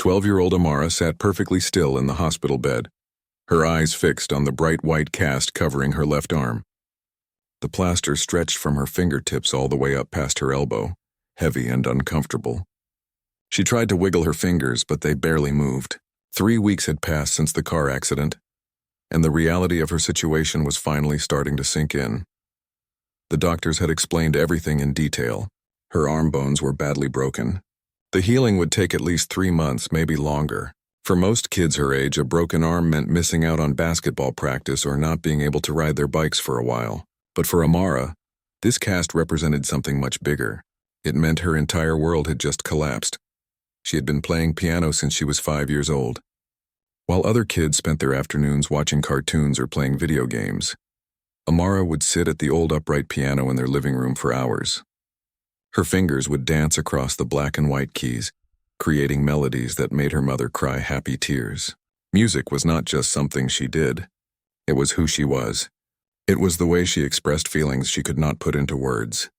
12-year-old Amara sat perfectly still in the hospital bed, her eyes fixed on the bright white cast covering her left arm. The plaster stretched from her fingertips all the way up past her elbow, heavy and uncomfortable. She tried to wiggle her fingers, but they barely moved. 3 weeks had passed since the car accident, and the reality of her situation was finally starting to sink in. The doctors had explained everything in detail. Her arm bones were badly broken. The healing would take at least 3 months, maybe longer. For most kids her age, a broken arm meant missing out on basketball practice or not being able to ride their bikes for a while. But for Amara, this cast represented something much bigger. It meant her entire world had just collapsed. She had been playing piano since she was 5 years old. While other kids spent their afternoons watching cartoons or playing video games, Amara would sit at the old upright piano in their living room for hours. Her fingers would dance across the black and white keys, creating melodies that made her mother cry happy tears. Music was not just something she did. It was who she was. It was the way she expressed feelings she could not put into words.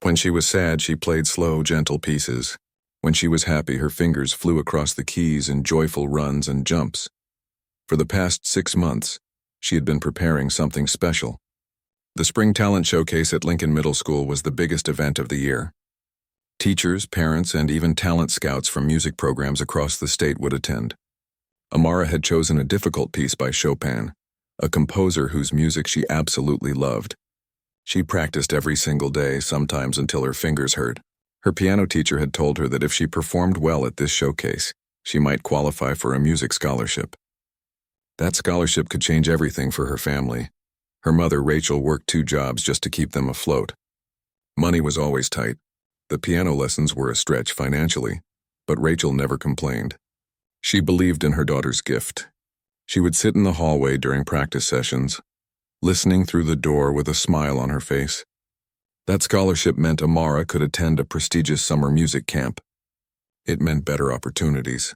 When she was sad, she played slow, gentle pieces. When she was happy, her fingers flew across the keys in joyful runs and jumps. For the past 6 months, she had been preparing something special. The Spring Talent Showcase at Lincoln Middle School was the biggest event of the year. Teachers, parents, and even talent scouts from music programs across the state would attend. Amara had chosen a difficult piece by Chopin, a composer whose music she absolutely loved. She practiced every single day, sometimes until her fingers hurt. Her piano teacher had told her that if she performed well at this showcase, she might qualify for a music scholarship. That scholarship could change everything for her family. Her mother, Rachel, worked 2 jobs just to keep them afloat. Money was always tight. The piano lessons were a stretch financially, but Rachel never complained. She believed in her daughter's gift. She would sit in the hallway during practice sessions, listening through the door with a smile on her face. That scholarship meant Amara could attend a prestigious summer music camp. It meant better opportunities.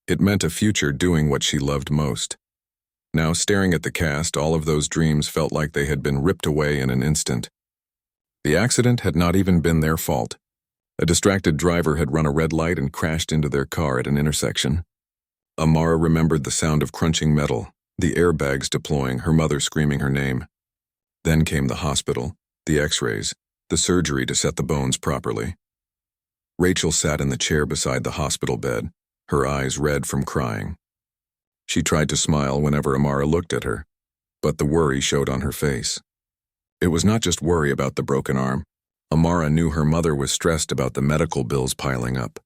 It meant a future doing what she loved most. Now, staring at the cast, all of those dreams felt like they had been ripped away in an instant. The accident had not even been their fault. A distracted driver had run a red light and crashed into their car at an intersection. Amara remembered the sound of crunching metal, the airbags deploying, her mother screaming her name. Then came the hospital, the x-rays, the surgery to set the bones properly. Rachel sat in the chair beside the hospital bed, her eyes red from crying. She tried to smile whenever Amara looked at her, but the worry showed on her face. It was not just worry about the broken arm. Amara knew her mother was stressed about the medical bills piling up,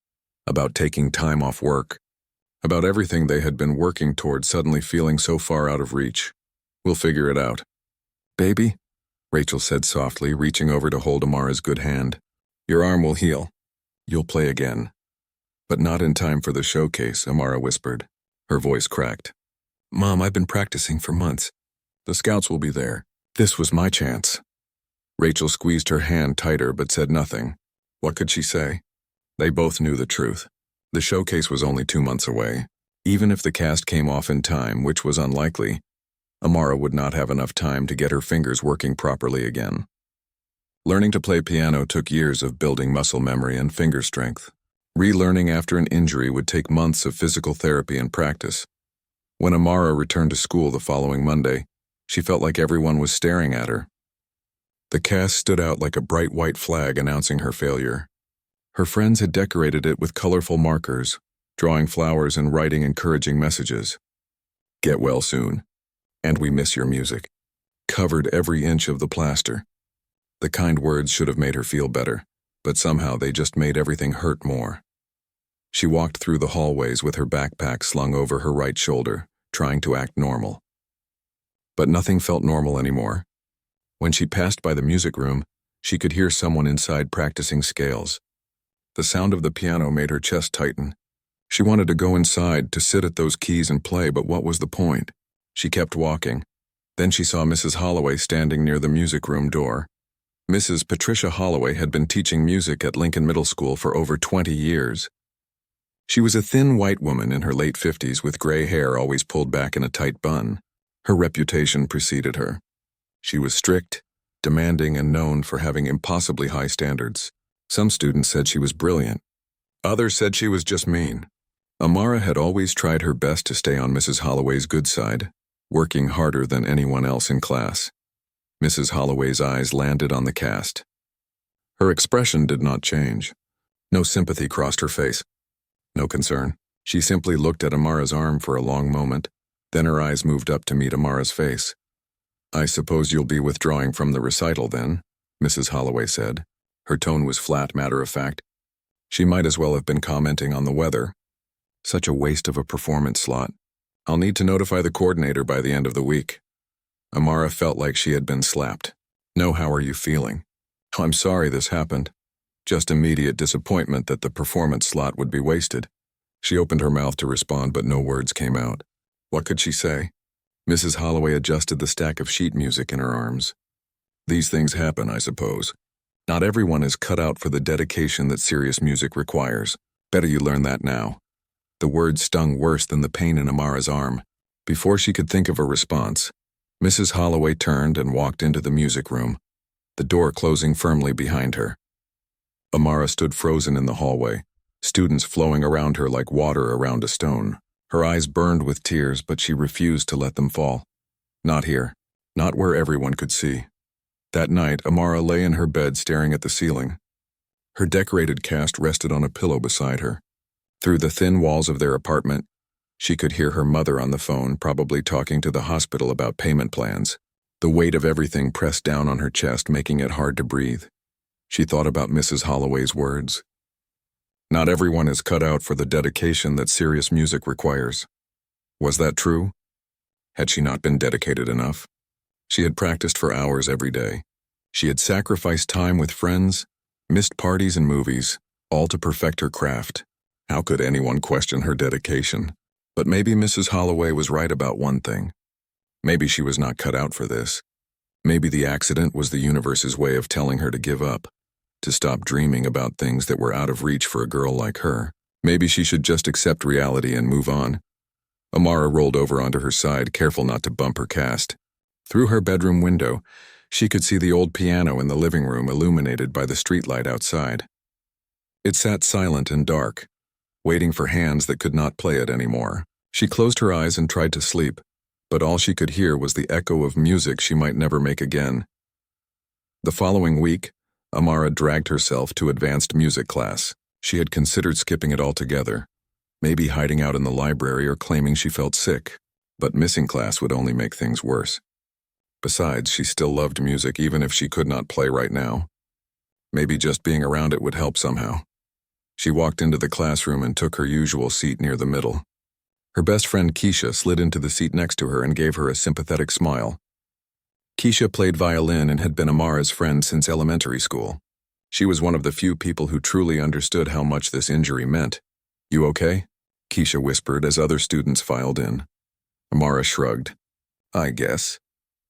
about taking time off work, about everything they had been working toward suddenly feeling so far out of reach. "We'll figure it out." "Baby," Rachel said softly, reaching over to hold Amara's good hand. "Your arm will heal. You'll play again." "But not in time for the showcase," Amara whispered. Her voice cracked. "Mom, I've been practicing for months. The scouts will be there. This was my chance." Rachel squeezed her hand tighter but said nothing. What could she say? They both knew the truth. The showcase was only 2 months away. Even if the cast came off in time, which was unlikely, Amara would not have enough time to get her fingers working properly again. Learning to play piano took years of building muscle memory and finger strength. Relearning after an injury would take months of physical therapy and practice. When Amara returned to school the following Monday, she felt like everyone was staring at her. The cast stood out like a bright white flag announcing her failure. Her friends had decorated it with colorful markers, drawing flowers and writing encouraging messages. "Get well soon," and "We miss your music," covered every inch of the plaster. The kind words should have made her feel better, but somehow they just made everything hurt more. She walked through the hallways with her backpack slung over her right shoulder, trying to act normal. But nothing felt normal anymore. When she passed by the music room, she could hear someone inside practicing scales. The sound of the piano made her chest tighten. She wanted to go inside, to sit at those keys and play, but what was the point? She kept walking. Then she saw Mrs. Holloway standing near the music room door. Mrs. Patricia Holloway had been teaching music at Lincoln Middle School for over 20 years. She was a thin white woman in her late 50s with gray hair always pulled back in a tight bun. Her reputation preceded her. She was strict, demanding, and known for having impossibly high standards. Some students said she was brilliant. Others said she was just mean. Amara had always tried her best to stay on Mrs. Holloway's good side, working harder than anyone else in class. Mrs. Holloway's eyes landed on the cast. Her expression did not change. No sympathy crossed her face. No concern. She simply looked at Amara's arm for a long moment, then her eyes moved up to meet Amara's face. "I suppose you'll be withdrawing from the recital then," Mrs. Holloway said. Her tone was flat, matter-of-fact. She might as well have been commenting on the weather. Such a waste of a performance slot. "I'll need to notify the coordinator by the end of the week." Amara felt like she had been slapped. "No, how are you feeling?" "I'm sorry this happened. Just immediate disappointment that the performance slot would be wasted." She opened her mouth to respond, but no words came out. What could she say? Mrs. Holloway adjusted the stack of sheet music in her arms. "These things happen, I suppose. Not everyone is cut out for the dedication that serious music requires. Better you learn that now." The words stung worse than the pain in Amara's arm. Before she could think of a response, Mrs. Holloway turned and walked into the music room, the door closing firmly behind her. Amara stood frozen in the hallway, students flowing around her like water around a stone. Her eyes burned with tears, but she refused to let them fall. Not here. Not where everyone could see. That night, Amara lay in her bed staring at the ceiling. Her decorated cast rested on a pillow beside her. Through the thin walls of their apartment, she could hear her mother on the phone, probably talking to the hospital about payment plans. The weight of everything pressed down on her chest, making it hard to breathe. She thought about Mrs. Holloway's words. Not everyone is cut out for the dedication that serious music requires. Was that true? Had she not been dedicated enough? She had practiced for hours every day. She had sacrificed time with friends, missed parties and movies, all to perfect her craft. How could anyone question her dedication? But maybe Mrs. Holloway was right about one thing. Maybe she was not cut out for this. Maybe the accident was the universe's way of telling her to give up, to stop dreaming about things that were out of reach for a girl like her. Maybe she should just accept reality and move on. Amara rolled over onto her side, careful not to bump her cast. Through her bedroom window, she could see the old piano in the living room illuminated by the streetlight outside. It sat silent and dark, waiting for hands that could not play it anymore. She closed her eyes and tried to sleep, but all she could hear was the echo of music she might never make again. The following week, Amara dragged herself to advanced music class. She had considered skipping it altogether, maybe hiding out in the library or claiming she felt sick, but missing class would only make things worse. Besides, she still loved music even if she could not play right now. Maybe just being around it would help somehow. She walked into the classroom and took her usual seat near the middle. Her best friend Keisha slid into the seat next to her and gave her a sympathetic smile. Keisha played violin and had been Amara's friend since elementary school. She was one of the few people who truly understood how much this injury meant. "You okay?" Keisha whispered as other students filed in. Amara shrugged. "I guess."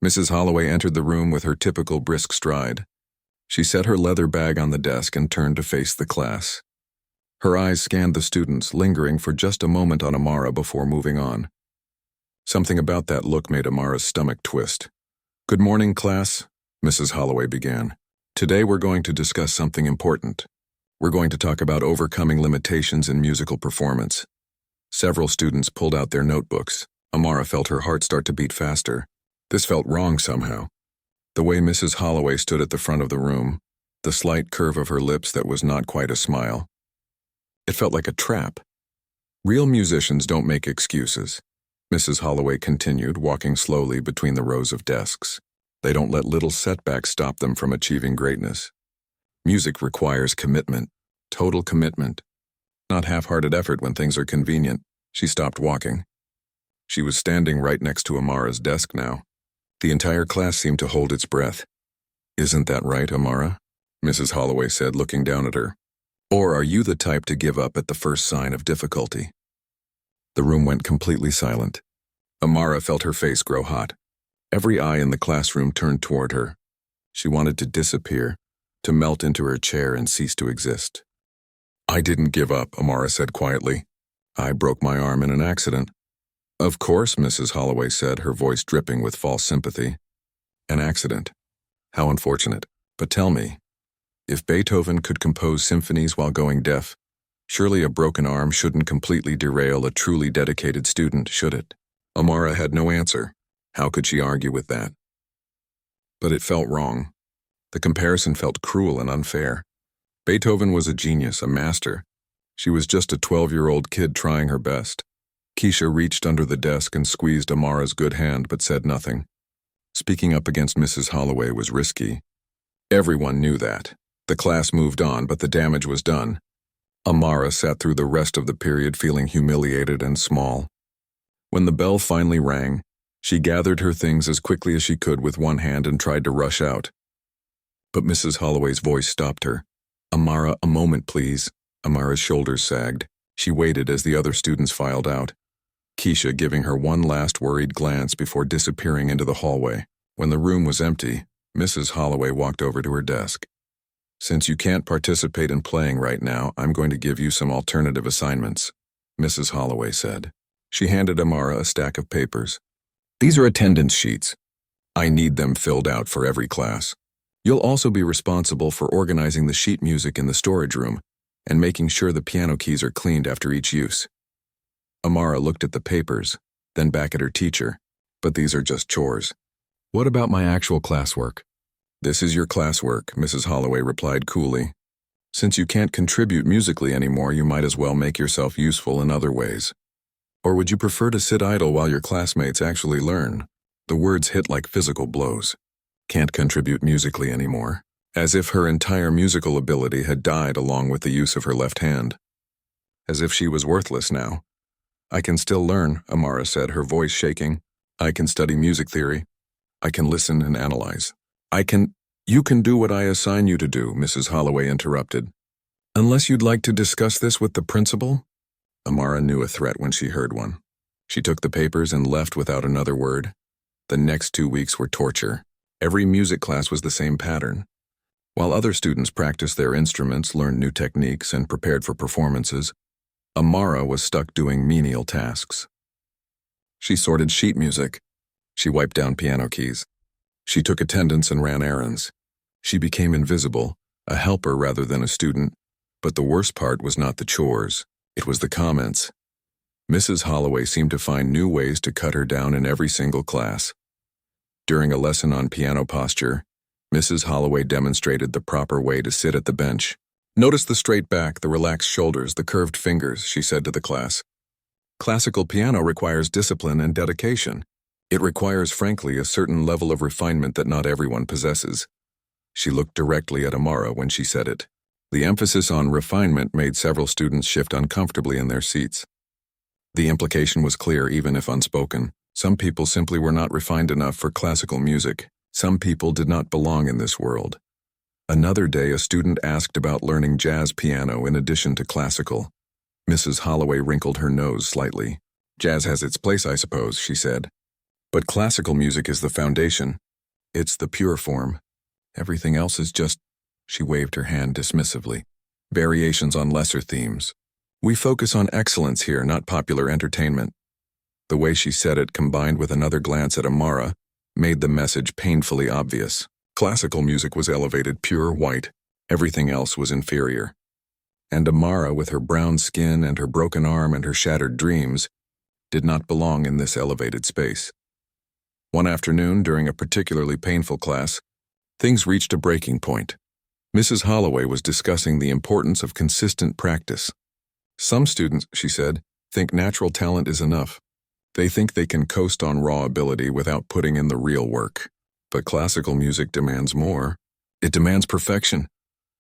Mrs. Holloway entered the room with her typical brisk stride. She set her leather bag on the desk and turned to face the class. Her eyes scanned the students, lingering for just a moment on Amara before moving on. Something about that look made Amara's stomach twist. "Good morning, class," Mrs. Holloway began. "Today we're going to discuss something important. We're going to talk about overcoming limitations in musical performance." Several students pulled out their notebooks. Amara felt her heart start to beat faster. This felt wrong somehow. The way Mrs. Holloway stood at the front of the room, the slight curve of her lips that was not quite a smile. It felt like a trap. "Real musicians don't make excuses," Mrs. Holloway continued, walking slowly between the rows of desks. "They don't let little setbacks stop them from achieving greatness. Music requires commitment, total commitment, not half-hearted effort when things are convenient." She stopped walking. She was standing right next to Amara's desk now. The entire class seemed to hold its breath. "Isn't that right, Amara?" Mrs. Holloway said, looking down at her. "Or are you the type to give up at the first sign of difficulty?" The room went completely silent. Amara felt her face grow hot. Every eye in the classroom turned toward her. She wanted to disappear, to melt into her chair and cease to exist. "I didn't give up," Amara said quietly. "I broke my arm in an accident." "Of course," Mrs. Holloway said, her voice dripping with false sympathy. "An accident. How unfortunate. But tell me, if Beethoven could compose symphonies while going deaf, Surely a broken arm shouldn't completely derail a truly dedicated student, should it? Amara had no answer. How could she argue with that? But it felt wrong. The comparison felt cruel and unfair. Beethoven was a genius, a master. She was just a 12-year-old kid trying her best. Keisha reached under the desk and squeezed Amara's good hand but said nothing. Speaking up against Mrs. Holloway was risky. Everyone knew that. The class moved on, but the damage was done. Amara sat through the rest of the period feeling humiliated and small. When the bell finally rang, she gathered her things as quickly as she could with one hand and tried to rush out. But Mrs. Holloway's voice stopped her. "Amara, a moment, please." Amara's shoulders sagged. She waited as the other students filed out, Keisha giving her one last worried glance before disappearing into the hallway. When the room was empty, Mrs. Holloway walked over to her desk. "Since you can't participate in playing right now, I'm going to give you some alternative assignments," Mrs. Holloway said. She handed Amara a stack of papers. "These are attendance sheets. I need them filled out for every class. You'll also be responsible for organizing the sheet music in the storage room and making sure the piano keys are cleaned after each use." Amara looked at the papers, then back at her teacher. "But these are just chores. What about my actual classwork?" "This is your classwork," Mrs. Holloway replied coolly. "Since you can't contribute musically anymore, you might as well make yourself useful in other ways. Or would you prefer to sit idle while your classmates actually learn?" The words hit like physical blows. Can't contribute musically anymore, as if her entire musical ability had died along with the use of her left hand. As if she was worthless now. "I can still learn," Amara said, her voice shaking. "I can study music theory. I can listen and analyze. You can do what I assign you to do," Mrs. Holloway interrupted. "Unless you'd like to discuss this with the principal?" Amara knew a threat when she heard one. She took the papers and left without another word. The next 2 weeks were torture. Every music class was the same pattern. While other students practiced their instruments, learned new techniques, and prepared for performances, Amara was stuck doing menial tasks. She sorted sheet music. She wiped down piano keys. She took attendance and ran errands. She became invisible, a helper rather than a student. But the worst part was not the chores. It was the comments. Mrs. Holloway seemed to find new ways to cut her down in every single class. During a lesson on piano posture, Mrs. Holloway demonstrated the proper way to sit at the bench. "Notice the straight back, the relaxed shoulders, the curved fingers," she said to the class. "Classical piano requires discipline and dedication. It requires, frankly, a certain level of refinement that not everyone possesses." She looked directly at Amara when she said it. The emphasis on refinement made several students shift uncomfortably in their seats. The implication was clear even if unspoken. Some people simply were not refined enough for classical music. Some people did not belong in this world. Another day, a student asked about learning jazz piano in addition to classical. Mrs. Holloway wrinkled her nose slightly. "Jazz has its place, I suppose," she said. "But classical music is the foundation. It's the pure form. Everything else is just," she waved her hand dismissively, "variations on lesser themes. We focus on excellence here, not popular entertainment." The way she said it, combined with another glance at Amara, made the message painfully obvious. Classical music was elevated, pure white. Everything else was inferior. And Amara, with her brown skin and her broken arm and her shattered dreams, did not belong in this elevated space. One afternoon, during a particularly painful class, things reached a breaking point. Mrs. Holloway was discussing the importance of consistent practice. "Some students," she said, "think natural talent is enough. They think they can coast on raw ability without putting in the real work. But classical music demands more. It demands perfection."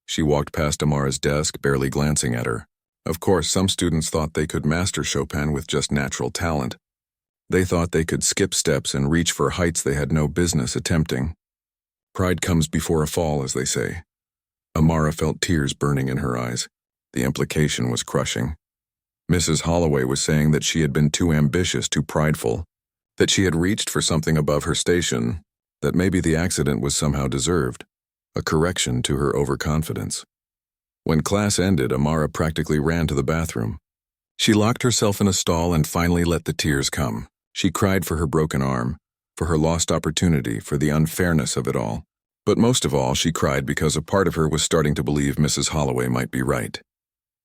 She walked past Amara's desk, barely glancing at her. Of course, some students thought they could master Chopin with just natural talent. They thought they could skip steps and reach for heights they had no business attempting. Pride comes before a fall, as they say. Amara felt tears burning in her eyes. The implication was crushing. Mrs. Holloway was saying that she had been too ambitious, too prideful, that she had reached for something above her station, that maybe the accident was somehow deserved, a correction to her overconfidence. When class ended, Amara practically ran to the bathroom. She locked herself in a stall and finally let the tears come. She cried for her broken arm, for her lost opportunity, for the unfairness of it all. But most of all, she cried because a part of her was starting to believe Mrs. Holloway might be right.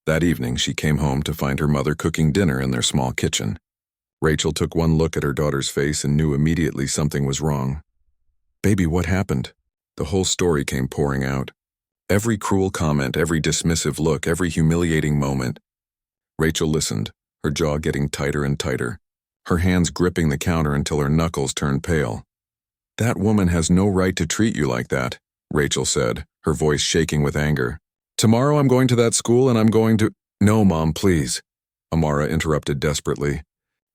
That evening, she came home to find her mother cooking dinner in their small kitchen. Rachel took one look at her daughter's face and knew immediately something was wrong. "Baby, what happened?" The whole story came pouring out. Every cruel comment, every dismissive look, every humiliating moment. Rachel listened, her jaw getting tighter and tighter, her hands gripping the counter until her knuckles turned pale. "That woman has no right to treat you like that," Rachel said, her voice shaking with anger. "Tomorrow I'm going to that school and I'm going to—" "No, Mom, please," Amara interrupted desperately.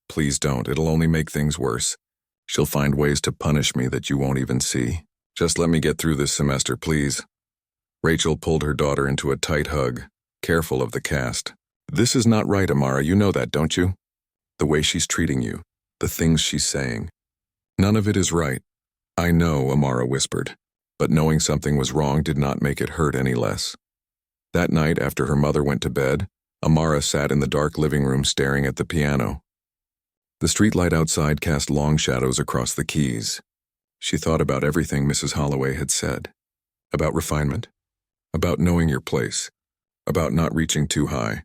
"Please don't, it'll only make things worse. She'll find ways to punish me that you won't even see. Just let me get through this semester, please." Rachel pulled her daughter into a tight hug, careful of the cast. "This is not right, Amara, you know that, don't you? The way she's treating you, the things she's saying. None of it is right." "I know," Amara whispered, but knowing something was wrong did not make it hurt any less. That night, after her mother went to bed, Amara sat in the dark living room staring at the piano. The streetlight outside cast long shadows across the keys. She thought about everything Mrs. Holloway had said. About refinement. About knowing your place. About not reaching too high.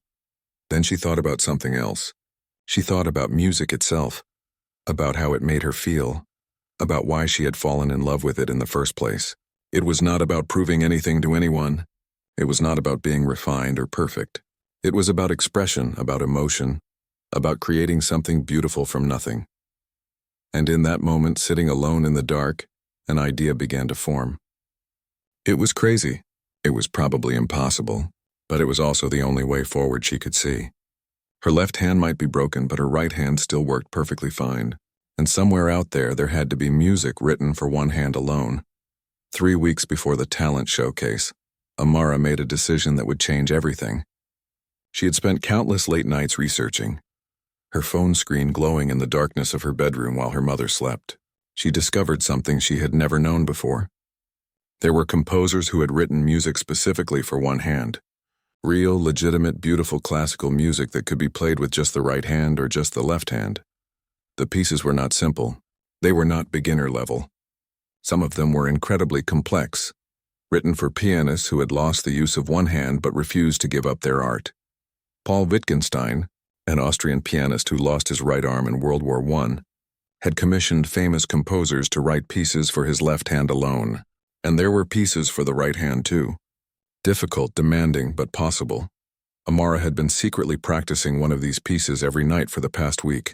Then she thought about something else. She thought about music itself. About how it made her feel. About why she had fallen in love with it in the first place. It was not about proving anything to anyone. It was not about being refined or perfect. It was about expression, about emotion, about creating something beautiful from nothing. And in that moment, sitting alone in the dark, an idea began to form. It was crazy. It was probably impossible, but it was also the only way forward she could see. Her left hand might be broken, but her right hand still worked perfectly fine. And somewhere out there had to be music written for one hand alone. 3 weeks before the talent showcase, Amara made a decision that would change everything. She had spent countless late nights researching, her phone screen glowing in the darkness of her bedroom while her mother slept. She discovered something she had never known before. There were composers who had written music specifically for one hand. Real, legitimate, beautiful classical music that could be played with just the right hand or just the left hand. The pieces were not simple. They were not beginner level. Some of them were incredibly complex, written for pianists who had lost the use of one hand but refused to give up their art. Paul Wittgenstein, an Austrian pianist who lost his right arm in World War I, had commissioned famous composers to write pieces for his left hand alone, and there were pieces for the right hand too. Difficult, demanding, but possible. Amara had been secretly practicing one of these pieces every night for the past week.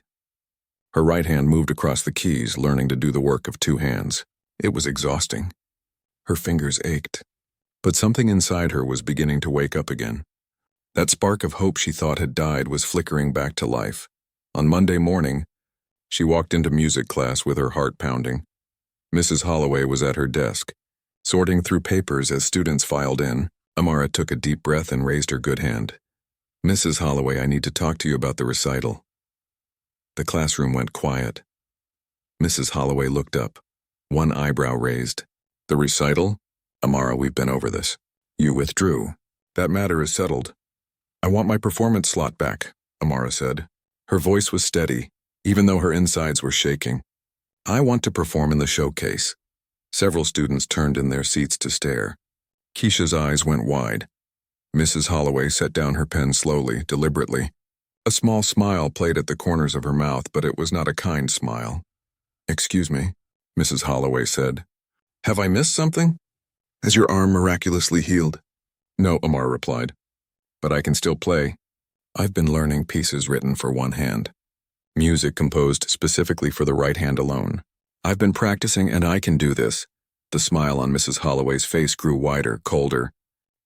Her right hand moved across the keys, learning to do the work of two hands. It was exhausting. Her fingers ached, but something inside her was beginning to wake up again. That spark of hope she thought had died was flickering back to life. On Monday morning, she walked into music class with her heart pounding. Mrs. Holloway was at her desk. Sorting through papers as students filed in, Amara took a deep breath and raised her good hand. "Mrs. Holloway, I need to talk to you about the recital." The classroom went quiet. Mrs. Holloway looked up, one eyebrow raised. "The recital? Amara, we've been over this. You withdrew. That matter is settled." "I want my performance slot back," Amara said. Her voice was steady, even though her insides were shaking. "I want to perform in the showcase." Several students turned in their seats to stare. Keisha's eyes went wide. Mrs. Holloway set down her pen slowly, deliberately. A small smile played at the corners of her mouth, but it was not a kind smile. "Excuse me," Mrs. Holloway said. "Have I missed something? Has your arm miraculously healed?" "No," Amara replied. "But I can still play. I've been learning pieces written for one hand. Music composed specifically for the right hand alone. I've been practicing and I can do this." The smile on Mrs. Holloway's face grew wider, colder.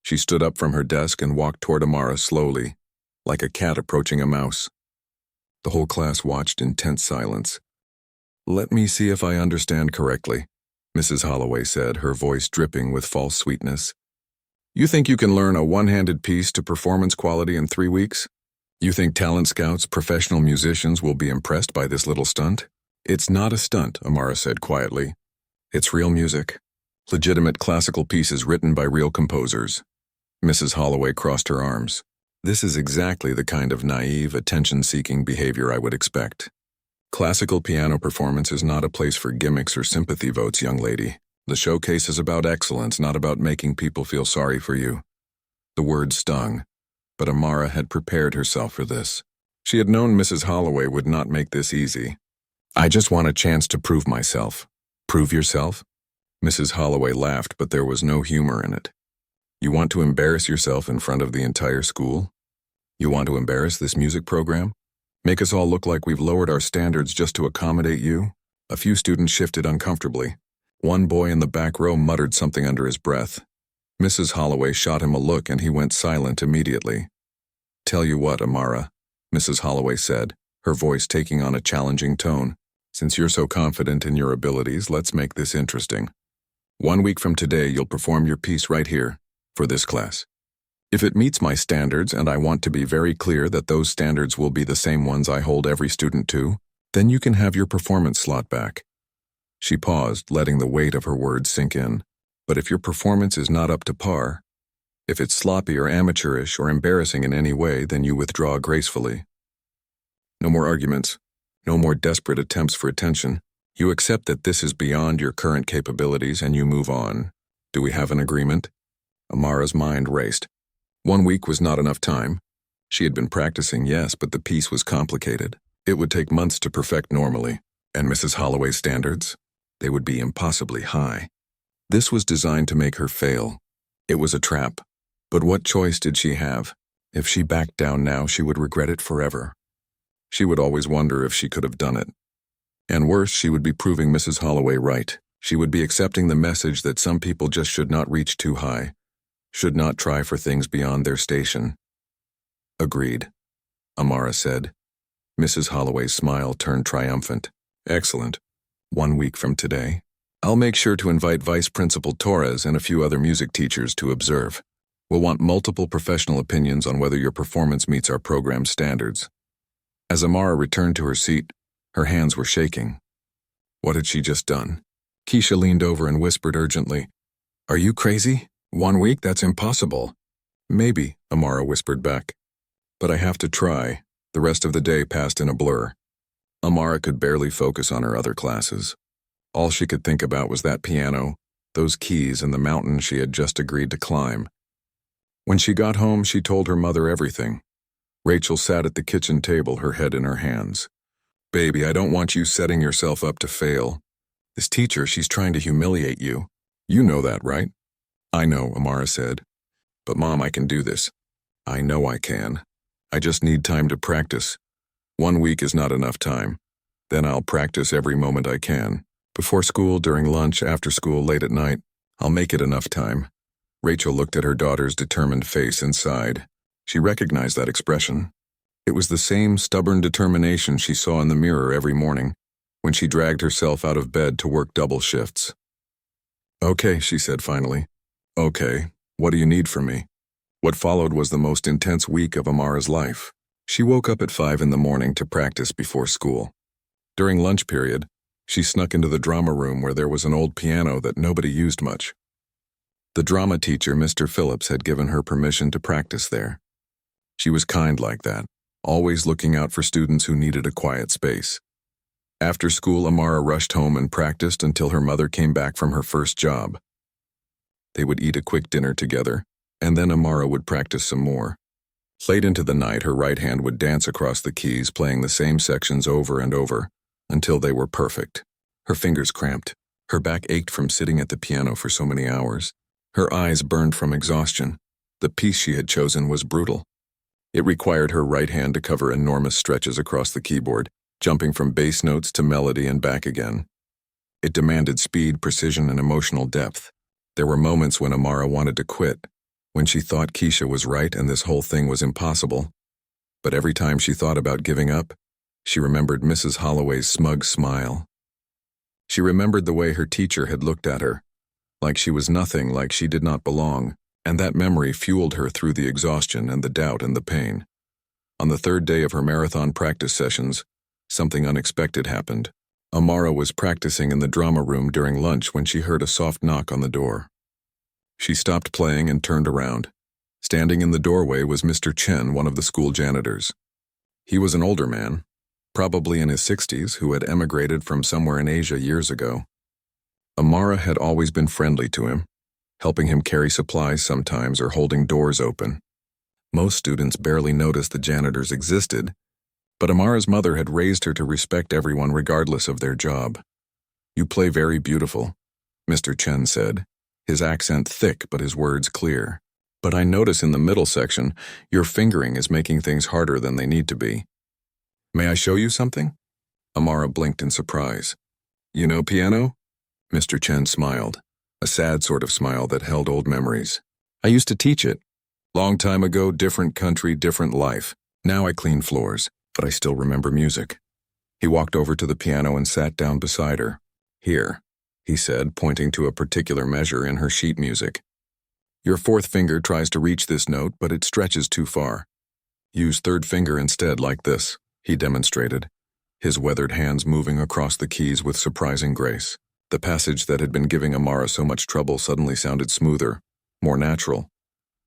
She stood up from her desk and walked toward Amara slowly, like a cat approaching a mouse. The whole class watched in tense silence. "Let me see if I understand correctly," Mrs. Holloway said, her voice dripping with false sweetness. "You think you can learn a one-handed piece to performance quality in 3 weeks? You think talent scouts, professional musicians will be impressed by this little stunt?" "It's not a stunt," Amara said quietly. "It's real music. Legitimate classical pieces written by real composers." Mrs. Holloway crossed her arms. "This is exactly the kind of naive, attention-seeking behavior I would expect. Classical piano performance is not a place for gimmicks or sympathy votes, young lady. The showcase is about excellence, not about making people feel sorry for you." The word stung. But Amara had prepared herself for this. She had known Mrs. Holloway would not make this easy. "I just want a chance to prove myself." "Prove yourself?" Mrs. Holloway laughed, but there was no humor in it. "You want to embarrass yourself in front of the entire school? You want to embarrass this music program? Make us all look like we've lowered our standards just to accommodate you?" A few students shifted uncomfortably. One boy in the back row muttered something under his breath. Mrs. Holloway shot him a look and he went silent immediately. "Tell you what, Amara," Mrs. Holloway said, her voice taking on a challenging tone. "Since you're so confident in your abilities, let's make this interesting. 1 week from today, you'll perform your piece right here, for this class. If it meets my standards, and I want to be very clear that those standards will be the same ones I hold every student to, then you can have your performance slot back." She paused, letting the weight of her words sink in. "But if your performance is not up to par, if it's sloppy or amateurish or embarrassing in any way, then you withdraw gracefully. No more arguments. No more desperate attempts for attention. You accept that this is beyond your current capabilities and you move on. Do we have an agreement?" Amara's mind raced. 1 week was not enough time. She had been practicing, yes, but the piece was complicated. It would take months to perfect normally. And Mrs. Holloway's standards? They would be impossibly high. This was designed to make her fail. It was a trap. But what choice did she have? If she backed down now, she would regret it forever. She would always wonder if she could have done it. And worse, she would be proving Mrs. Holloway right. She would be accepting the message that some people just should not reach too high, should not try for things beyond their station. "Agreed," Amara said. Mrs. Holloway's smile turned triumphant. "Excellent. 1 week from today, I'll make sure to invite Vice Principal Torres and a few other music teachers to observe. We'll want multiple professional opinions on whether your performance meets our program standards." As Amara returned to her seat, her hands were shaking. What had she just done? Keisha leaned over and whispered urgently, "Are you crazy? 1 week? That's impossible." "Maybe," Amara whispered back. "But I have to try." The rest of the day passed in a blur. Amara could barely focus on her other classes. All she could think about was that piano, those keys, and the mountain she had just agreed to climb. When she got home, she told her mother everything. Rachel sat at the kitchen table, her head in her hands. "Baby, I don't want you setting yourself up to fail. This teacher, she's trying to humiliate you. You know that, right?" "I know," Amara said. "But Mom, I can do this." "I know I can. I just need time to practice. 1 week is not enough time. Then I'll practice every moment I can. Before school, during lunch, after school, late at night. I'll make it enough time." Rachel looked at her daughter's determined face and sighed. She recognized that expression. It was the same stubborn determination she saw in the mirror every morning, when she dragged herself out of bed to work double shifts. "Okay," she said finally. "Okay, what do you need from me?" What followed was the most intense week of Amara's life. She woke up at 5 in the morning to practice before school. During lunch period, she snuck into the drama room where there was an old piano that nobody used much. The drama teacher, Mr. Phillips, had given her permission to practice there. She was kind like that, always looking out for students who needed a quiet space. After school, Amara rushed home and practiced until her mother came back from her first job. They would eat a quick dinner together, and then Amara would practice some more. Late into the night, her right hand would dance across the keys, playing the same sections over and over, until they were perfect. Her fingers cramped. Her back ached from sitting at the piano for so many hours. Her eyes burned from exhaustion. The piece she had chosen was brutal. It required her right hand to cover enormous stretches across the keyboard, jumping from bass notes to melody and back again. It demanded speed, precision, and emotional depth. There were moments when Amara wanted to quit, when she thought Keisha was right and this whole thing was impossible. But every time she thought about giving up, she remembered Mrs. Holloway's smug smile. She remembered the way her teacher had looked at her, like she was nothing, like she did not belong, and that memory fueled her through the exhaustion and the doubt and the pain. On the 3rd day of her marathon practice sessions, something unexpected happened. Amara was practicing in the drama room during lunch when she heard a soft knock on the door. She stopped playing and turned around. Standing in the doorway was Mr. Chen, one of the school janitors. He was an older man, probably in his 60s, who had emigrated from somewhere in Asia years ago. Amara had always been friendly to him, helping him carry supplies sometimes or holding doors open. Most students barely noticed the janitors existed, but Amara's mother had raised her to respect everyone regardless of their job. "You play very beautiful," Mr. Chen said, his accent thick but his words clear. "But I notice in the middle section, your fingering is making things harder than they need to be. May I show you something?" Amara blinked in surprise. "You know piano?" Mr. Chen smiled, a sad sort of smile that held old memories. "I used to teach it. Long time ago, different country, different life. Now I clean floors, but I still remember music." He walked over to the piano and sat down beside her. "Here," he said, pointing to a particular measure in her sheet music. "Your fourth finger tries to reach this note, but it stretches too far. Use third finger instead, like this," he demonstrated, his weathered hands moving across the keys with surprising grace. The passage that had been giving Amara so much trouble suddenly sounded smoother, more natural.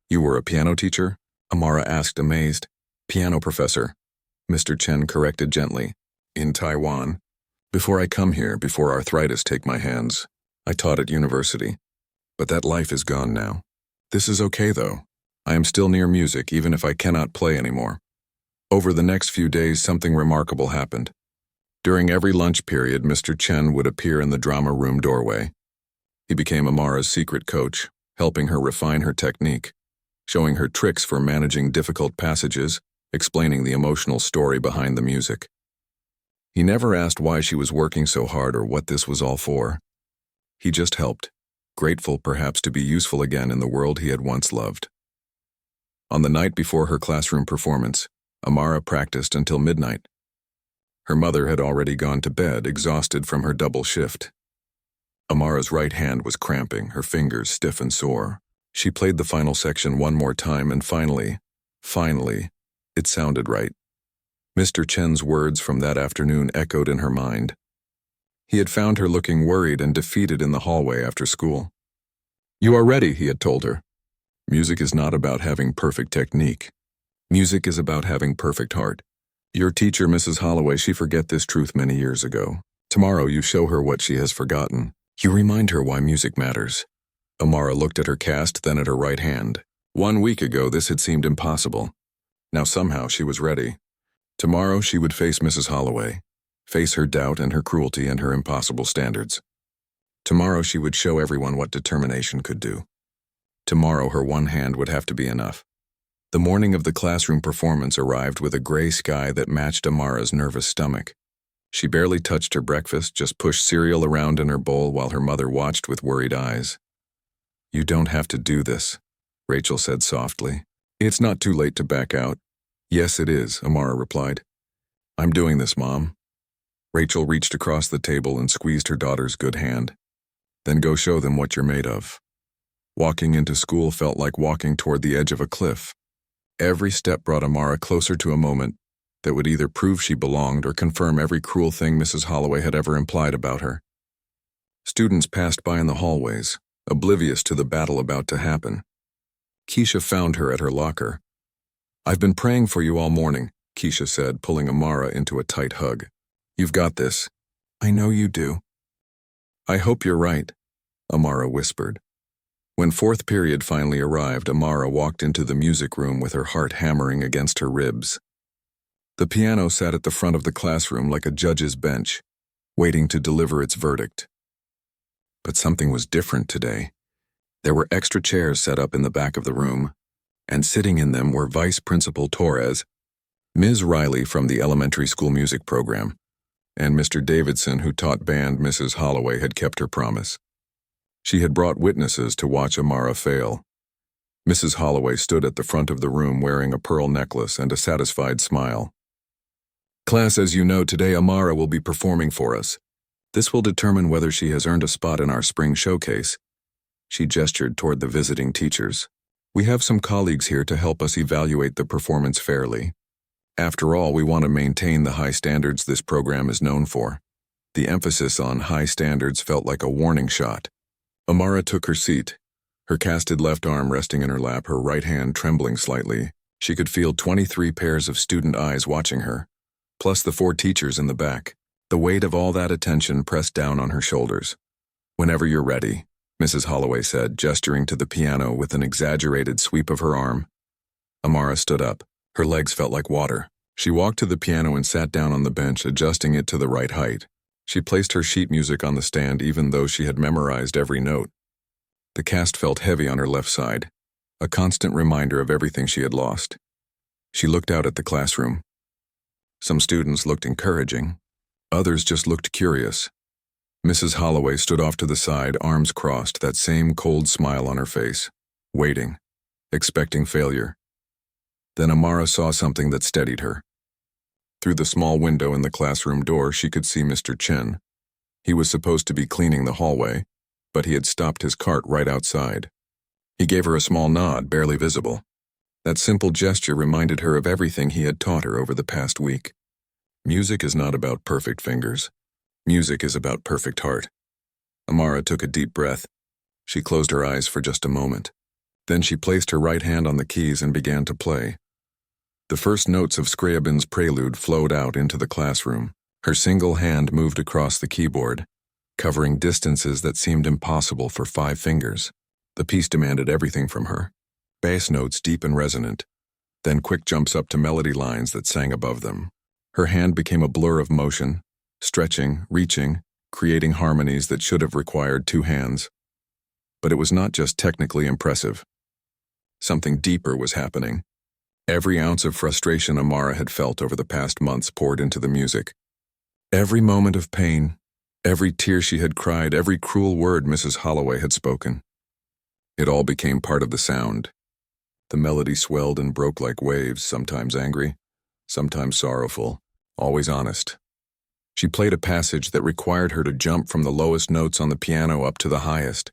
"You were a piano teacher?" Amara asked, amazed. "Piano professor," Mr. Chen corrected gently. "In Taiwan. Before I come here, before arthritis take my hands, I taught at university. But that life is gone now. This is okay, though. I am still near music, even if I cannot play anymore." Over the next few days, something remarkable happened. During every lunch period, Mr. Chen would appear in the drama room doorway. He became Amara's secret coach, helping her refine her technique, showing her tricks for managing difficult passages, explaining the emotional story behind the music. He never asked why she was working so hard or what this was all for. He just helped, grateful perhaps to be useful again in the world he had once loved. On the night before her classroom performance, Amara practiced until midnight. Her mother had already gone to bed, exhausted from her double shift. Amara's right hand was cramping, her fingers stiff and sore. She played the final section one more time and finally, it sounded right. Mr. Chen's words from that afternoon echoed in her mind. He had found her looking worried and defeated in the hallway after school. "You are ready," he had told her. "Music is not about having perfect technique. Music is about having perfect heart. Your teacher, Mrs. Holloway, she forget this truth many years ago. Tomorrow you show her what she has forgotten. You remind her why music matters." Amara looked at her cast, then at her right hand. 1 week ago this had seemed impossible. Now somehow she was ready. Tomorrow she would face Mrs. Holloway, face her doubt and her cruelty and her impossible standards. Tomorrow she would show everyone what determination could do. Tomorrow her one hand would have to be enough. The morning of the classroom performance arrived with a gray sky that matched Amara's nervous stomach. She barely touched her breakfast, just pushed cereal around in her bowl while her mother watched with worried eyes. "You don't have to do this," Rachel said softly. "It's not too late to back out." "Yes, it is," Amara replied. "I'm doing this, Mom." Rachel reached across the table and squeezed her daughter's good hand. "Then go show them what you're made of." Walking into school felt like walking toward the edge of a cliff. Every step brought Amara closer to a moment that would either prove she belonged or confirm every cruel thing Mrs. Holloway had ever implied about her. Students passed by in the hallways, oblivious to the battle about to happen. Keisha found her at her locker. "I've been praying for you all morning," Keisha said, pulling Amara into a tight hug. "You've got this." "I know you do." "I hope you're right," Amara whispered. When fourth period finally arrived, Amara walked into the music room with her heart hammering against her ribs. The piano sat at the front of the classroom like a judge's bench, waiting to deliver its verdict. But something was different today. There were extra chairs set up in the back of the room, and sitting in them were Vice Principal Torres, Ms. Riley from the elementary school music program, and Mr. Davidson, who taught band. Mrs. Holloway had kept her promise. She had brought witnesses to watch Amara fail. Mrs. Holloway stood at the front of the room wearing a pearl necklace and a satisfied smile. "Class, as you know, today Amara will be performing for us. This will determine whether she has earned a spot in our spring showcase." She gestured toward the visiting teachers. "We have some colleagues here to help us evaluate the performance fairly. After all, we want to maintain the high standards this program is known for." The emphasis on high standards felt like a warning shot. Amara took her seat, her casted left arm resting in her lap, her right hand trembling slightly. She could feel 23 pairs of student eyes watching her, plus the 4 teachers in the back. The weight of all that attention pressed down on her shoulders. "Whenever you're ready," Mrs. Holloway said, gesturing to the piano with an exaggerated sweep of her arm. Amara stood up. Her legs felt like water. She walked to the piano and sat down on the bench, adjusting it to the right height. She placed her sheet music on the stand even though she had memorized every note. The cast felt heavy on her left side, a constant reminder of everything she had lost. She looked out at the classroom. Some students looked encouraging. Others just looked curious. Mrs. Holloway stood off to the side, arms crossed, that same cold smile on her face, waiting, expecting failure. Then Amara saw something that steadied her. Through the small window in the classroom door, she could see Mr. Chen. He was supposed to be cleaning the hallway, but he had stopped his cart right outside. He gave her a small nod, barely visible. That simple gesture reminded her of everything he had taught her over the past week. Music is not about perfect fingers. Music is about perfect heart. Amara took a deep breath. She closed her eyes for just a moment. Then she placed her right hand on the keys and began to play. The first notes of Scriabin's prelude flowed out into the classroom. Her single hand moved across the keyboard, covering distances that seemed impossible for 5 fingers. The piece demanded everything from her. Bass notes deep and resonant, then quick jumps up to melody lines that sang above them. Her hand became a blur of motion, stretching, reaching, creating harmonies that should have required 2 hands. But it was not just technically impressive. Something deeper was happening. Every ounce of frustration Amara had felt over the past months poured into the music. Every moment of pain, every tear she had cried, every cruel word Mrs. Holloway had spoken. It all became part of the sound. The melody swelled and broke like waves, sometimes angry, sometimes sorrowful, always honest. She played a passage that required her to jump from the lowest notes on the piano up to the highest,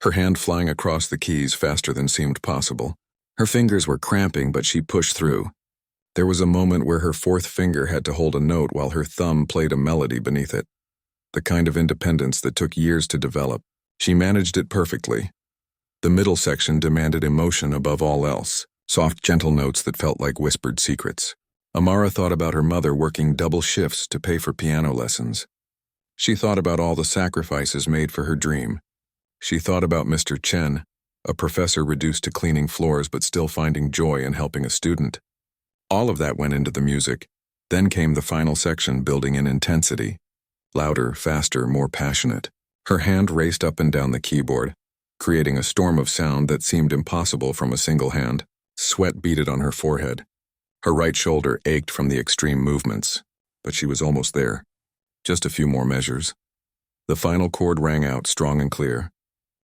her hand flying across the keys faster than seemed possible. Her fingers were cramping, but she pushed through. There was a moment where her 4th finger had to hold a note while her thumb played a melody beneath it. The kind of independence that took years to develop. She managed it perfectly. The middle section demanded emotion above all else, soft, gentle notes that felt like whispered secrets. Amara thought about her mother working double shifts to pay for piano lessons. She thought about all the sacrifices made for her dream. She thought about Mr. Chen, a professor reduced to cleaning floors but still finding joy in helping a student. All of that went into the music. Then came the final section, building in intensity. Louder, faster, more passionate. Her hand raced up and down the keyboard, creating a storm of sound that seemed impossible from a single hand. Sweat beaded on her forehead. Her right shoulder ached from the extreme movements, but she was almost there. Just a few more measures. The final chord rang out strong and clear.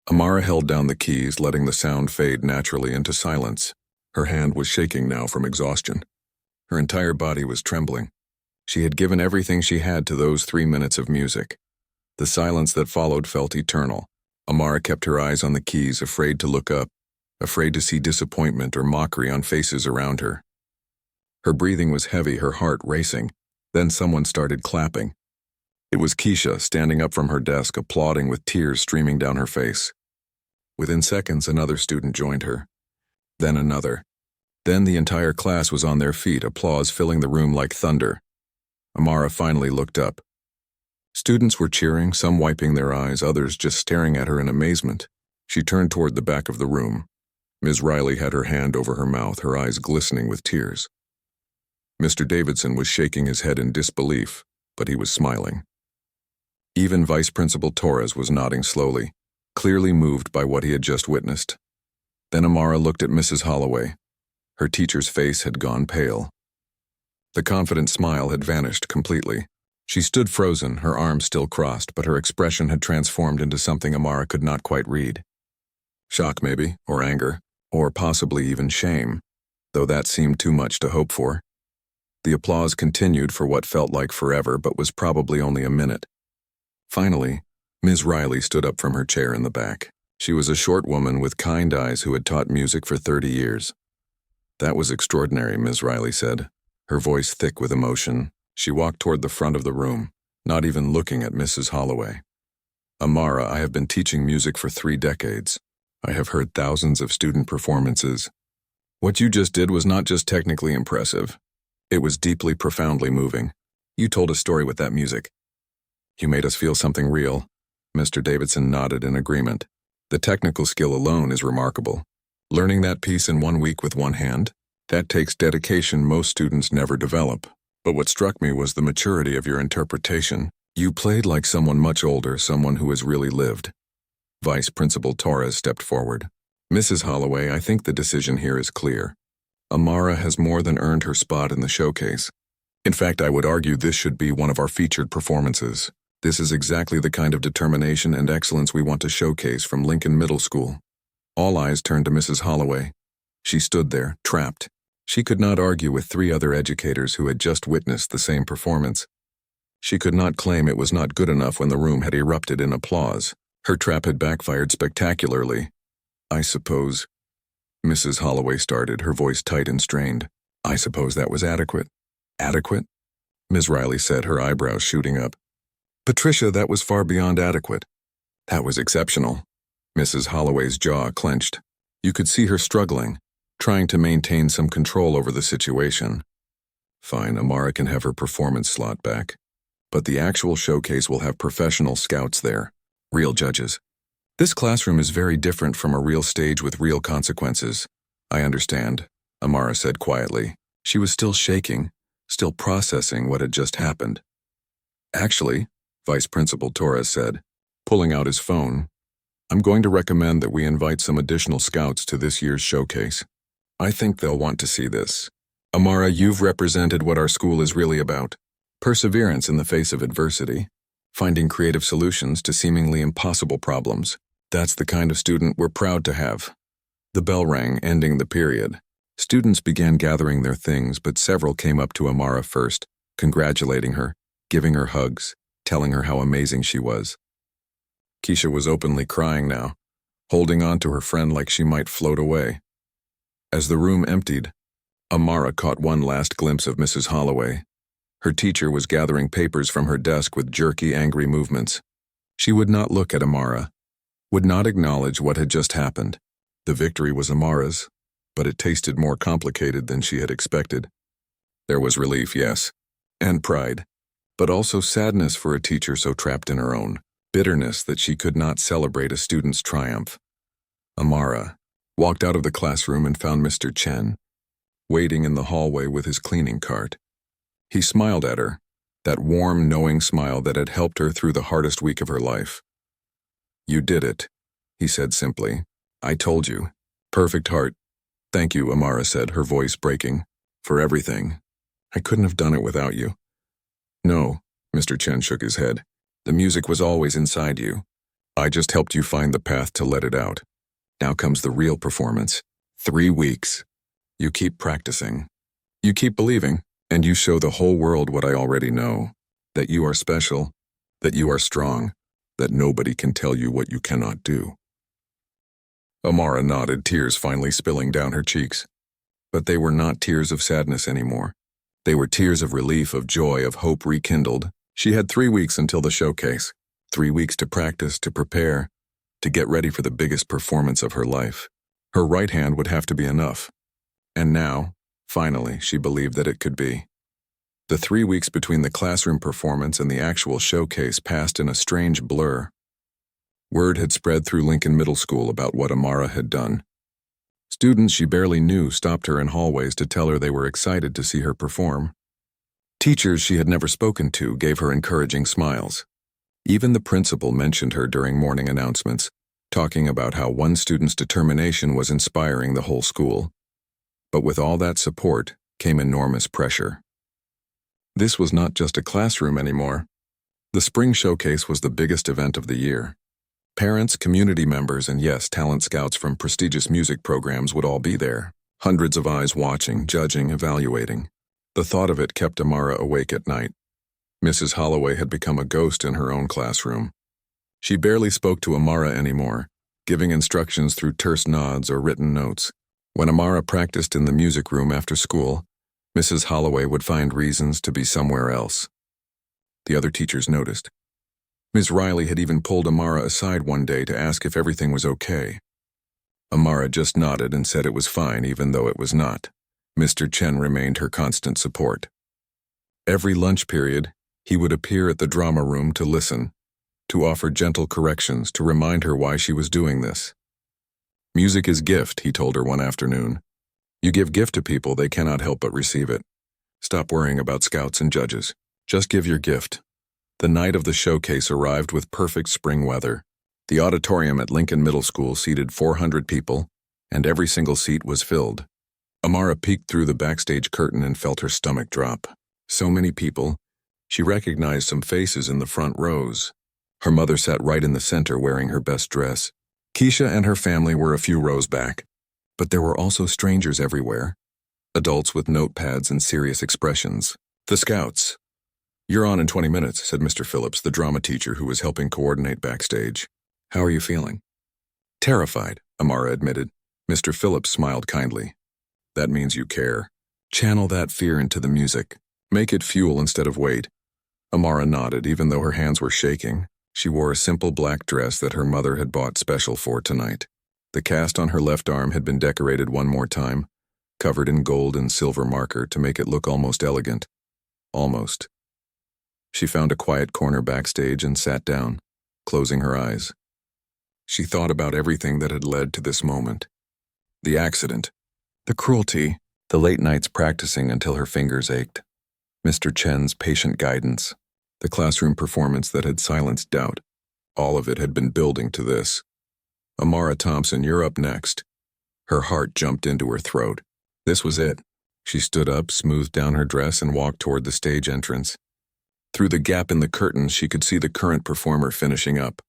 Amara held down the keys, letting the sound fade naturally into silence. Her hand was shaking now from exhaustion. Her entire body was trembling. She had given everything she had to those 3 minutes of music. The silence that followed felt eternal. Amara kept her eyes on the keys, afraid to look up, afraid to see disappointment or mockery on faces around her. Her breathing was heavy, her heart racing. Then someone started clapping. It was Keisha, standing up from her desk, applauding with tears streaming down her face. Within seconds, another student joined her. Then another. Then the entire class was on their feet, applause filling the room like thunder. Amara finally looked up. Students were cheering, some wiping their eyes, others just staring at her in amazement. She turned toward the back of the room. Ms. Riley had her hand over her mouth, her eyes glistening with tears. Mr. Davidson was shaking his head in disbelief, but he was smiling. Even Vice Principal Torres was nodding slowly, clearly moved by what he had just witnessed. Then Amara looked at Mrs. Holloway. Her teacher's face had gone pale. The confident smile had vanished completely. She stood frozen, her arms still crossed, but her expression had transformed into something Amara could not quite read. Shock maybe, or anger, or possibly even shame, though that seemed too much to hope for. The applause continued for what felt like forever, but was probably only a minute. Finally, Ms. Riley stood up from her chair in the back. She was a short woman with kind eyes who had taught music for 30 years. "That was extraordinary," Ms. Riley said, her voice thick with emotion. She walked toward the front of the room, not even looking at Mrs. Holloway. "Amara, I have been teaching music for 3 decades. I have heard thousands of student performances. What you just did was not just technically impressive. It was deeply, profoundly moving. You told a story with that music. You made us feel something real." Mr. Davidson nodded in agreement. "The technical skill alone is remarkable. Learning that piece in 1 week with 1 hand? That takes dedication most students never develop. But what struck me was the maturity of your interpretation. You played like someone much older, someone who has really lived. Vice Principal Torres stepped forward. Mrs. Holloway, I think the decision here is clear. Amara has more than earned her spot in the showcase. In fact, I would argue this should be one of our featured performances. This is exactly the kind of determination and excellence we want to showcase from Lincoln Middle School. All eyes turned to Mrs. Holloway. She stood there, trapped. She could not argue with 3 other educators who had just witnessed the same performance. She could not claim it was not good enough when the room had erupted in applause. Her trap had backfired spectacularly. I suppose, Mrs. Holloway started, her voice tight and strained. I suppose that was adequate. Adequate? Ms. Riley said, her eyebrows shooting up. Patricia, that was far beyond adequate. That was exceptional. Mrs. Holloway's jaw clenched. You could see her struggling, trying to maintain some control over the situation. Fine, Amara can have her performance slot back. But the actual showcase will have professional scouts there, real judges. This classroom is very different from a real stage with real consequences. I understand, Amara said quietly. She was still shaking, still processing what had just happened. Actually, Vice Principal Torres said, pulling out his phone, I'm going to recommend that we invite some additional scouts to this year's showcase. I think they'll want to see this. Amara, you've represented what our school is really about. Perseverance in the face of adversity. Finding creative solutions to seemingly impossible problems. That's the kind of student we're proud to have. The bell rang, ending the period. Students began gathering their things, but several came up to Amara first, congratulating her, giving her hugs, telling her how amazing she was. Keisha was openly crying now, holding on to her friend like she might float away. As the room emptied, Amara caught one last glimpse of Mrs. Holloway. Her teacher was gathering papers from her desk with jerky, angry movements. She would not look at Amara, would not acknowledge what had just happened. The victory was Amara's, but it tasted more complicated than she had expected. There was relief, yes, and pride, but also sadness for a teacher so trapped in her own, bitterness that she could not celebrate a student's triumph. Amara walked out of the classroom and found Mr. Chen waiting in the hallway with his cleaning cart. He smiled at her, that warm, knowing smile that had helped her through the hardest week of her life. You did it, he said simply. I told you. Perfect heart. Thank you, Amara said, her voice breaking. For everything. I couldn't have done it without you. No, Mr. Chen shook his head. The music was always inside you. I just helped you find the path to let it out. Now comes the real performance. 3 weeks. You keep practicing. You keep believing. And you show the whole world what I already know, that you are special, that you are strong, that nobody can tell you what you cannot do. Amara nodded, tears finally spilling down her cheeks. But they were not tears of sadness anymore. They were tears of relief, of joy, of hope rekindled. She had 3 weeks until the showcase, 3 weeks to practice, to prepare, to get ready for the biggest performance of her life. Her right hand would have to be enough. And now, finally, she believed that it could be. The 3 weeks between the classroom performance and the actual showcase passed in a strange blur. Word had spread through Lincoln Middle School about what Amara had done. Students she barely knew stopped her in hallways to tell her they were excited to see her perform. Teachers she had never spoken to gave her encouraging smiles. Even the principal mentioned her during morning announcements, talking about how one student's determination was inspiring the whole school. But with all that support came enormous pressure. This was not just a classroom anymore. The spring showcase was the biggest event of the year. Parents, community members, and yes, talent scouts from prestigious music programs would all be there. Hundreds of eyes watching, judging, evaluating. The thought of it kept Amara awake at night. Mrs. Holloway had become a ghost in her own classroom. She barely spoke to Amara anymore, giving instructions through terse nods or written notes. When Amara practiced in the music room after school, Mrs. Holloway would find reasons to be somewhere else. The other teachers noticed. Ms. Riley had even pulled Amara aside one day to ask if everything was okay. Amara just nodded and said it was fine even though it was not. Mr. Chen remained her constant support. Every lunch period, he would appear at the drama room to listen, to offer gentle corrections, to remind her why she was doing this. Music is gift, he told her one afternoon. You give gift to people, they cannot help but receive it. Stop worrying about scouts and judges. Just give your gift. The night of the showcase arrived with perfect spring weather. The auditorium at Lincoln Middle School seated 400 people, and every single seat was filled. Amara peeked through the backstage curtain and felt her stomach drop. So many people. She recognized some faces in the front rows. Her mother sat right in the center wearing her best dress. Keisha and her family were a few rows back. But there were also strangers everywhere. Adults with notepads and serious expressions. The scouts. "You're on in 20 minutes," said Mr. Phillips, the drama teacher who was helping coordinate backstage. "How are you feeling?" "Terrified," Amara admitted. Mr. Phillips smiled kindly. "That means you care. Channel that fear into the music. Make it fuel instead of weight." Amara nodded, even though her hands were shaking. She wore a simple black dress that her mother had bought special for tonight. The cast on her left arm had been decorated one more time, covered in gold and silver marker to make it look almost elegant. Almost. She found a quiet corner backstage and sat down, closing her eyes. She thought about everything that had led to this moment. The accident, the cruelty, the late nights practicing until her fingers ached, Mr. Chen's patient guidance, the classroom performance that had silenced doubt. All of it had been building to this. "Amara Thompson, you're up next." Her heart jumped into her throat. This was it. She stood up, smoothed down her dress, and walked toward the stage entrance. Through the gap in the curtains, she could see the current performer finishing up,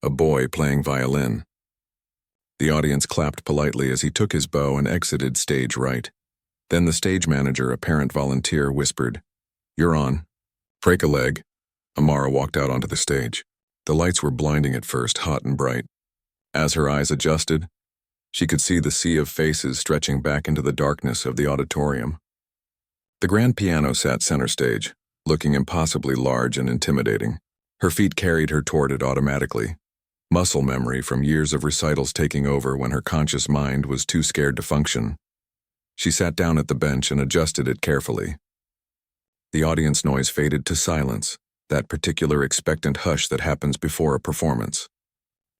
a boy playing violin. The audience clapped politely as he took his bow and exited stage right. Then the stage manager, a parent volunteer, whispered, "You're on. Break a leg." Amara walked out onto the stage. The lights were blinding at first, hot and bright. As her eyes adjusted, she could see the sea of faces stretching back into the darkness of the auditorium. The grand piano sat center stage, looking impossibly large and intimidating. Her feet carried her toward it automatically, muscle memory from years of recitals taking over when her conscious mind was too scared to function. She sat down at the bench and adjusted it carefully. The audience noise faded to silence, that particular expectant hush that happens before a performance.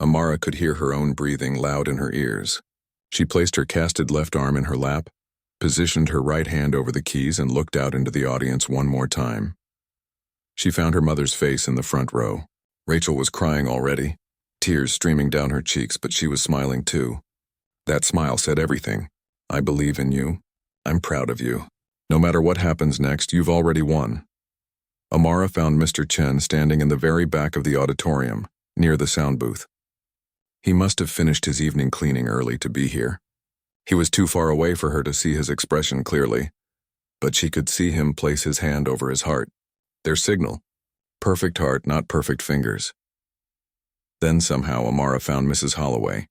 Amara could hear her own breathing loud in her ears. She placed her casted left arm in her lap, positioned her right hand over the keys, and looked out into the audience one more time. She found her mother's face in the front row. Rachel was crying already, tears streaming down her cheeks, but she was smiling too. That smile said everything. "I believe in you. I'm proud of you. No matter what happens next, you've already won." Amara found Mr. Chen standing in the very back of the auditorium, near the sound booth. He must have finished his evening cleaning early to be here. He was too far away for her to see his expression clearly, but she could see him place his hand over his heart. Their signal. Perfect heart, not perfect fingers. Then somehow Amara found Mrs. Holloway.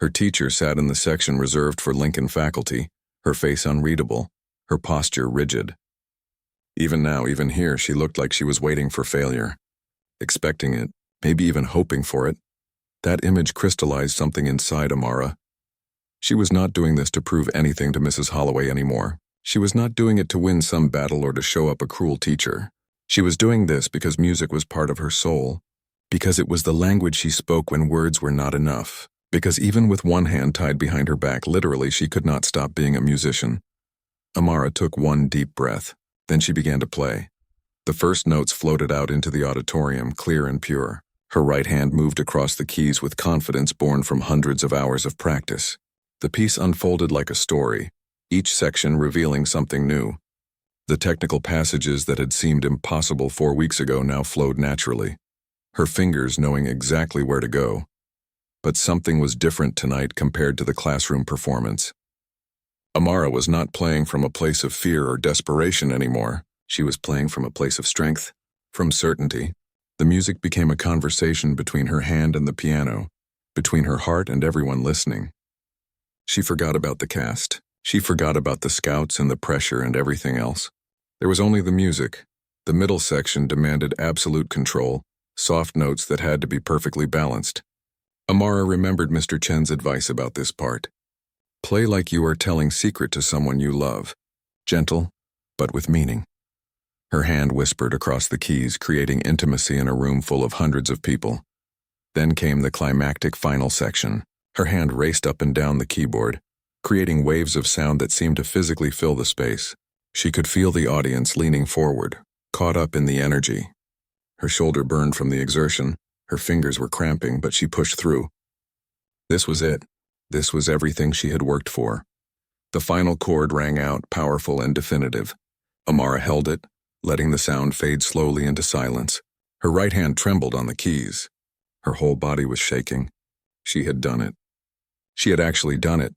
Her teacher sat in the section reserved for Lincoln faculty, her face unreadable, her posture rigid. Even now, even here, she looked like she was waiting for failure, expecting it, maybe even hoping for it. That image crystallized something inside Amara. She was not doing this to prove anything to Mrs. Holloway anymore. She was not doing it to win some battle or to show up a cruel teacher. She was doing this because music was part of her soul, because it was the language she spoke when words were not enough, because even with one hand tied behind her back, literally she could not stop being a musician. Amara took one deep breath. Then she began to play. The first notes floated out into the auditorium, clear and pure. Her right hand moved across the keys with confidence born from hundreds of hours of practice. The piece unfolded like a story, each section revealing something new. The technical passages that had seemed impossible 4 weeks ago now flowed naturally, her fingers knowing exactly where to go. But something was different tonight compared to the classroom performance. Amara was not playing from a place of fear or desperation anymore. She was playing from a place of strength, from certainty. The music became a conversation between her hand and the piano, between her heart and everyone listening. She forgot about the cast. She forgot about the scouts and the pressure and everything else. There was only the music. The middle section demanded absolute control, soft notes that had to be perfectly balanced. Amara remembered Mr. Chen's advice about this part. Play like you are telling secret to someone you love. Gentle, but with meaning. Her hand whispered across the keys, creating intimacy in a room full of hundreds of people. Then came the climactic final section. Her hand raced up and down the keyboard, creating waves of sound that seemed to physically fill the space. She could feel the audience leaning forward, caught up in the energy. Her shoulder burned from the exertion, her fingers were cramping, but she pushed through. This was it. This was everything she had worked for. The final chord rang out, powerful and definitive. Amara held it, letting the sound fade slowly into silence. Her right hand trembled on the keys. Her whole body was shaking. She had done it. She had actually done it.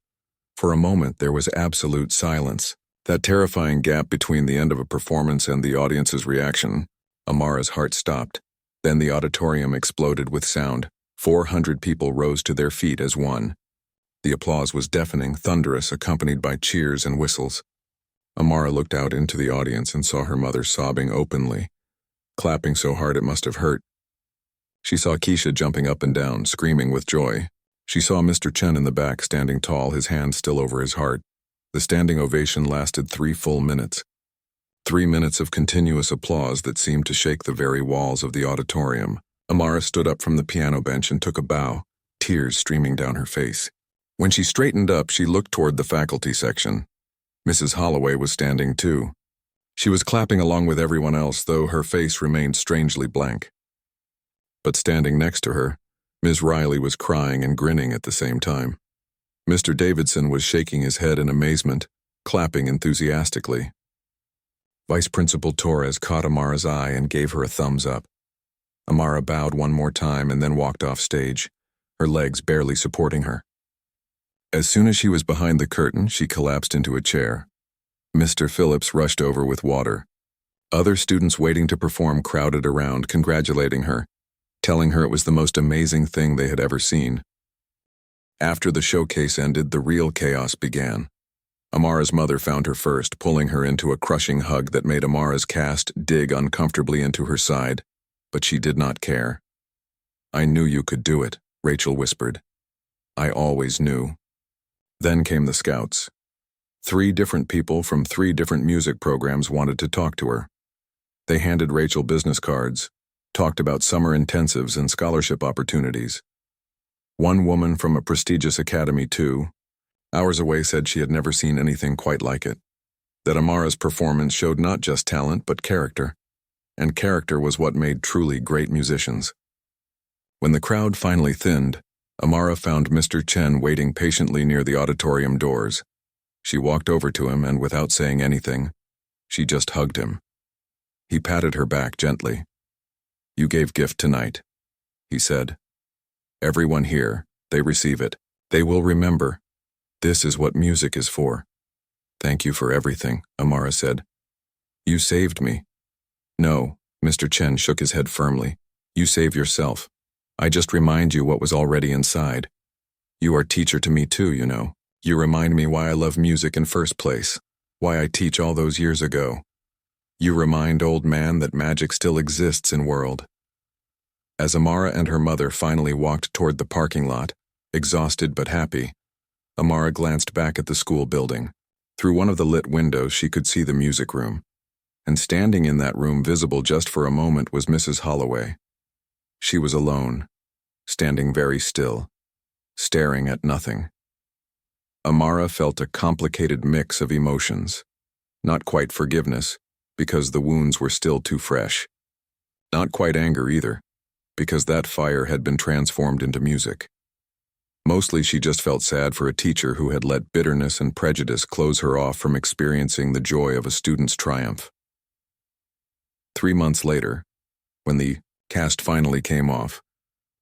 For a moment, there was absolute silence. That terrifying gap between the end of a performance and the audience's reaction. Amara's heart stopped. Then the auditorium exploded with sound. 400 people rose to their feet as one. The applause was deafening, thunderous, accompanied by cheers and whistles. Amara looked out into the audience and saw her mother sobbing openly, clapping so hard it must have hurt. She saw Keisha jumping up and down, screaming with joy. She saw Mr. Chen in the back, standing tall, his hand still over his heart. The standing ovation lasted 3 full minutes. 3 minutes of continuous applause that seemed to shake the very walls of the auditorium. Amara stood up from the piano bench and took a bow, tears streaming down her face. When she straightened up, she looked toward the faculty section. Mrs. Holloway was standing too. She was clapping along with everyone else, though her face remained strangely blank. But standing next to her, Ms. Riley was crying and grinning at the same time. Mr. Davidson was shaking his head in amazement, clapping enthusiastically. Vice Principal Torres caught Amara's eye and gave her a thumbs up. Amara bowed one more time and then walked off stage, her legs barely supporting her. As soon as she was behind the curtain, she collapsed into a chair. Mr. Phillips rushed over with water. Other students waiting to perform crowded around, congratulating her, telling her it was the most amazing thing they had ever seen. After the showcase ended, the real chaos began. Amara's mother found her first, pulling her into a crushing hug that made Amara's cast dig uncomfortably into her side, but she did not care. "I knew you could do it," Rachel whispered. "I always knew." Then came the scouts. 3 different people from 3 different music programs wanted to talk to her. They handed Rachel business cards, talked about summer intensives and scholarship opportunities. One woman from a prestigious academy, 2 hours away, said she had never seen anything quite like it, that Amara's performance showed not just talent but character, and character was what made truly great musicians. When the crowd finally thinned, Amara found Mr. Chen waiting patiently near the auditorium doors. She walked over to him and, without saying anything, she just hugged him. He patted her back gently. "You gave gift tonight," he said. "Everyone here, they receive it. They will remember. This is what music is for." "Thank you for everything," Amara said. "You saved me." "No," Mr. Chen shook his head firmly. "You save yourself. I just remind you what was already inside. You are teacher to me too, you know. You remind me why I love music in first place, why I teach all those years ago. You remind old man that magic still exists in world." As Amara and her mother finally walked toward the parking lot, exhausted but happy, Amara glanced back at the school building. Through one of the lit windows, she could see the music room. And standing in that room, visible just for a moment, was Mrs. Holloway. She was alone, standing very still, staring at nothing. Amara felt a complicated mix of emotions. Not quite forgiveness, because the wounds were still too fresh. Not quite anger either, because that fire had been transformed into music. Mostly she just felt sad for a teacher who had let bitterness and prejudice close her off from experiencing the joy of a student's triumph. 3 months later, when the cast finally came off,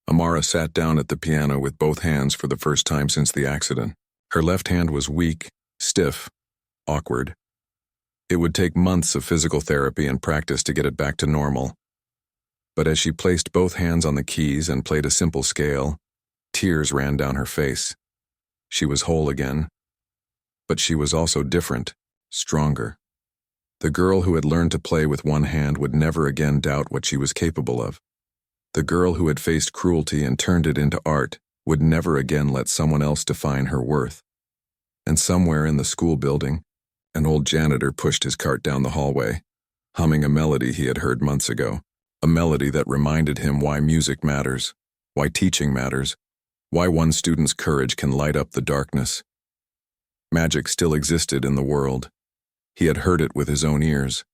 Amara sat down at the piano with both hands for the first time since the accident. Her left hand was weak, stiff, awkward. It would take months of physical therapy and practice to get it back to normal. But as she placed both hands on the keys and played a simple scale, tears ran down her face. She was whole again, but she was also different, stronger. The girl who had learned to play with one hand would never again doubt what she was capable of. The girl who had faced cruelty and turned it into art would never again let someone else define her worth. And somewhere in the school building, an old janitor pushed his cart down the hallway, humming a melody he had heard months ago, a melody that reminded him why music matters, why teaching matters, why one student's courage can light up the darkness. Magic still existed in the world. He had heard it with his own ears.